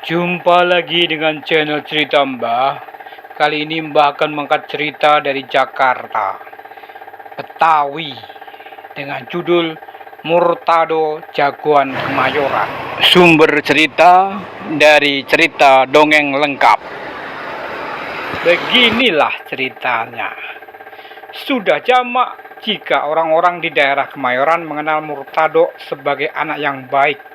Jumpa lagi dengan channel cerita Mbah. Kali ini Mbah akan mengangkat cerita dari Jakarta, Betawi, dengan judul Murtado Jagoan Kemayoran. Sumber cerita dari cerita dongeng lengkap. Beginilah ceritanya. Sudah jamak jika orang-orang di daerah Kemayoran mengenal Murtado sebagai anak yang baik.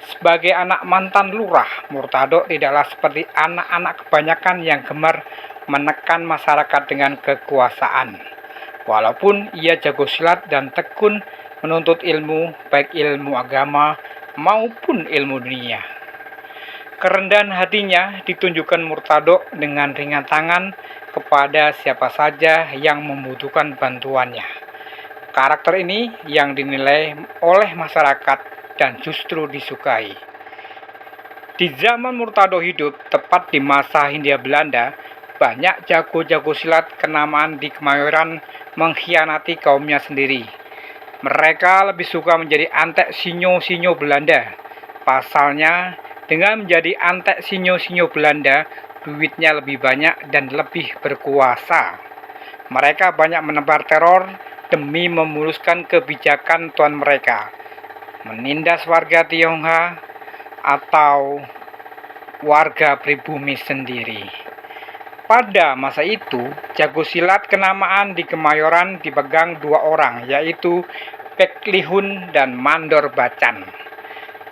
Sebagai anak mantan lurah, Murtado tidaklah seperti anak-anak kebanyakan yang gemar menekan masyarakat dengan kekuasaan. Walaupun ia jago silat dan tekun menuntut ilmu, baik ilmu agama maupun ilmu dunia. Kerendahan hatinya ditunjukkan Murtado dengan ringan tangan kepada siapa saja yang membutuhkan bantuannya. Karakter ini yang dinilai oleh masyarakat dan justru disukai. Di zaman Murtado hidup, tepat di masa Hindia Belanda, banyak jago-jago silat kenamaan di Kemayoran mengkhianati kaumnya sendiri. Mereka lebih suka menjadi antek sinyo-sinyo Belanda. Pasalnya, dengan menjadi antek sinyo-sinyo Belanda, duitnya lebih banyak dan lebih berkuasa. Mereka banyak menebar teror demi memuluskan kebijakan tuan mereka, menindas warga Tionghoa atau warga pribumi sendiri. Pada masa itu, jago silat kenamaan di Kemayoran dipegang dua orang, yaitu Pek Lihun dan Mandor Bacan.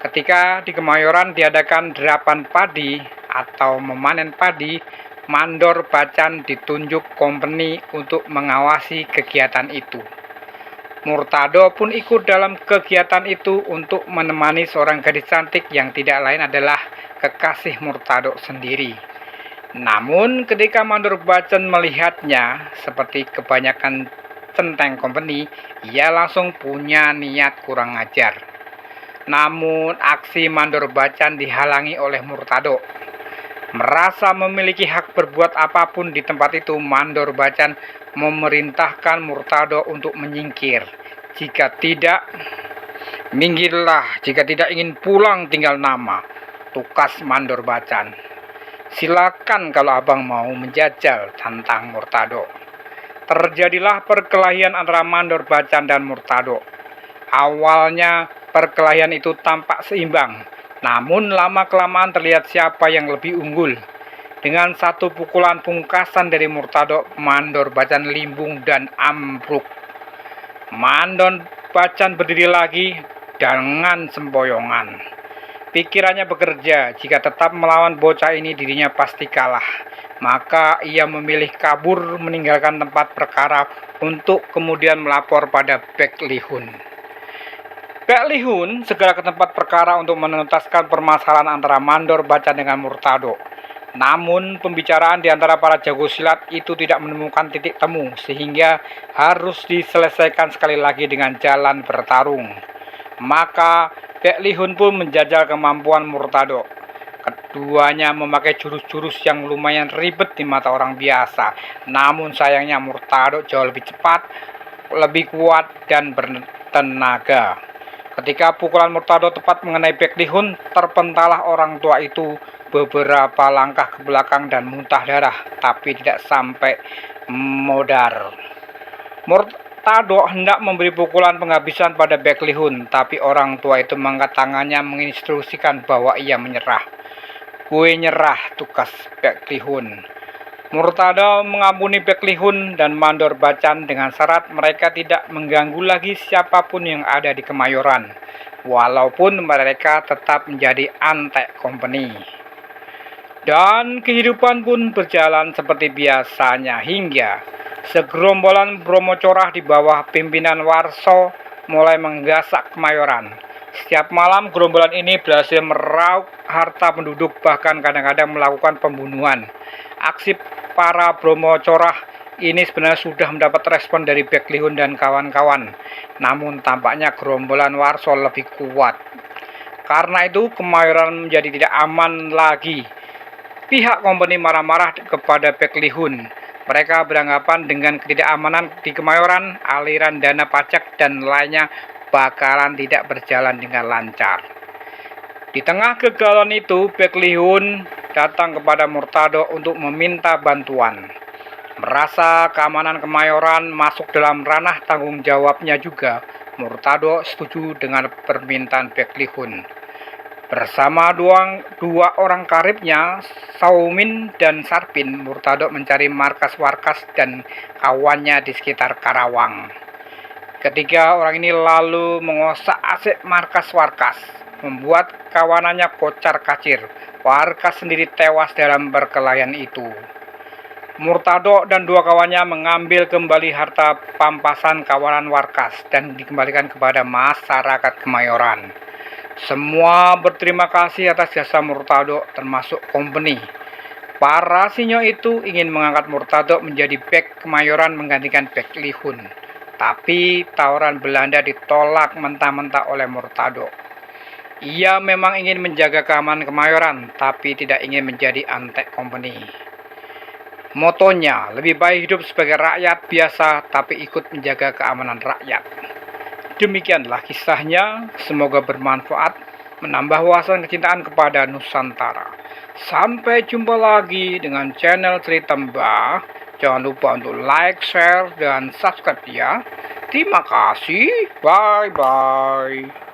Ketika di Kemayoran diadakan derapan padi atau memanen padi, Mandor Bacan ditunjuk kompeni untuk mengawasi kegiatan itu. Murtado pun ikut dalam kegiatan itu untuk menemani seorang gadis cantik yang tidak lain adalah kekasih Murtado sendiri. Namun ketika Mandor Bacan melihatnya seperti kebanyakan centeng kompeni, ia langsung punya niat kurang ajar. Namun aksi Mandor Bacan dihalangi oleh Murtado. Merasa memiliki hak berbuat apapun di tempat itu, Mandor Bacan memerintahkan Murtado untuk menyingkir. Jika tidak, minggirlah. Jika tidak ingin pulang tinggal nama, tukas Mandor Bacan. Silakan kalau abang mau menjajal, tantang Murtado. Terjadilah perkelahian antara Mandor Bacan dan Murtado. Awalnya perkelahian itu tampak seimbang, namun lama-kelamaan terlihat siapa yang lebih unggul. Dengan satu pukulan pungkasan dari Murtado, Mandor Bacan limbung dan ambruk. Mandor Bacan berdiri lagi dengan sempoyongan. Pikirannya bekerja, jika tetap melawan bocah ini dirinya pasti kalah. Maka ia memilih kabur meninggalkan tempat perkara untuk kemudian melapor pada Pek Lihun. Pek Lihun segera ke tempat perkara untuk menuntaskan permasalahan antara Mandor Bacan dengan Murtado. Namun pembicaraan di antara para jago silat itu tidak menemukan titik temu, sehingga harus diselesaikan sekali lagi dengan jalan bertarung. Maka Pek Lihun pun menjajal kemampuan Murtado. Keduanya memakai jurus-jurus yang lumayan ribet di mata orang biasa. Namun sayangnya Murtado jauh lebih cepat, lebih kuat dan bertenaga. Ketika pukulan Murtado tepat mengenai Pek Lihun, terpentalah orang tua itu beberapa langkah ke belakang dan muntah darah, tapi tidak sampai modar. Murtado hendak memberi pukulan penghabisan pada Pek Lihun, tapi orang tua itu mengangkat tangannya menginstruksikan bahwa ia menyerah. "Gue nyerah," tukas Pek Lihun. Murtado mengampuni Pek Lihun dan Mandor Bacan dengan syarat mereka tidak mengganggu lagi siapapun yang ada di Kemayoran, walaupun mereka tetap menjadi antek kompeni. Dan kehidupan pun berjalan seperti biasanya hingga segerombolan Bromo Corah di bawah pimpinan Warso mulai menggasak Kemayoran. Setiap malam gerombolan ini berhasil meraup harta penduduk, bahkan kadang-kadang melakukan pembunuhan. Aksi para Bromo Corah ini sebenarnya sudah mendapat respon dari Pek Lihun dan kawan-kawan. Namun tampaknya gerombolan Warso lebih kuat. Karena itu Kemayoran menjadi tidak aman lagi. Pihak kompeni marah-marah kepada Pek Lihun. Mereka beranggapan dengan ketidakamanan di Kemayoran, aliran dana pajak dan lainnya bakalan tidak berjalan dengan lancar. Di tengah kegalauan itu, Baekhyun datang kepada Murtado untuk meminta bantuan. Merasa keamanan Kemayoran masuk dalam ranah tanggung jawabnya juga, Murtado setuju dengan permintaan Baekhyun. Bersama dua orang karibnya, Saumin dan Sarpin, Murtado mencari markas Warkas dan kawannya di sekitar Karawang. Ketiga orang ini lalu mengosak-atik markas Warkas, membuat kawanannya kocar-kacir. Warkas sendiri tewas dalam perkelahian itu. Murtado dan dua kawannya mengambil kembali harta pampasan kawanan Warkas dan dikembalikan kepada masyarakat Kemayoran. Semua berterima kasih atas jasa Murtado, termasuk company. Para sinyo itu ingin mengangkat Murtado menjadi Bek Kemayoran menggantikan Baekhyun. Tapi tawaran Belanda ditolak mentah-mentah oleh Murtado. Ia memang ingin menjaga keamanan Kemayoran, tapi tidak ingin menjadi antek company. Motonya, lebih baik hidup sebagai rakyat biasa, tapi ikut menjaga keamanan rakyat. Demikianlah kisahnya, semoga bermanfaat, menambah wawasan kecintaan kepada Nusantara. Sampai jumpa lagi dengan channel Cerita Mbah. Jangan lupa untuk like, share, dan subscribe ya. Terima kasih, bye-bye.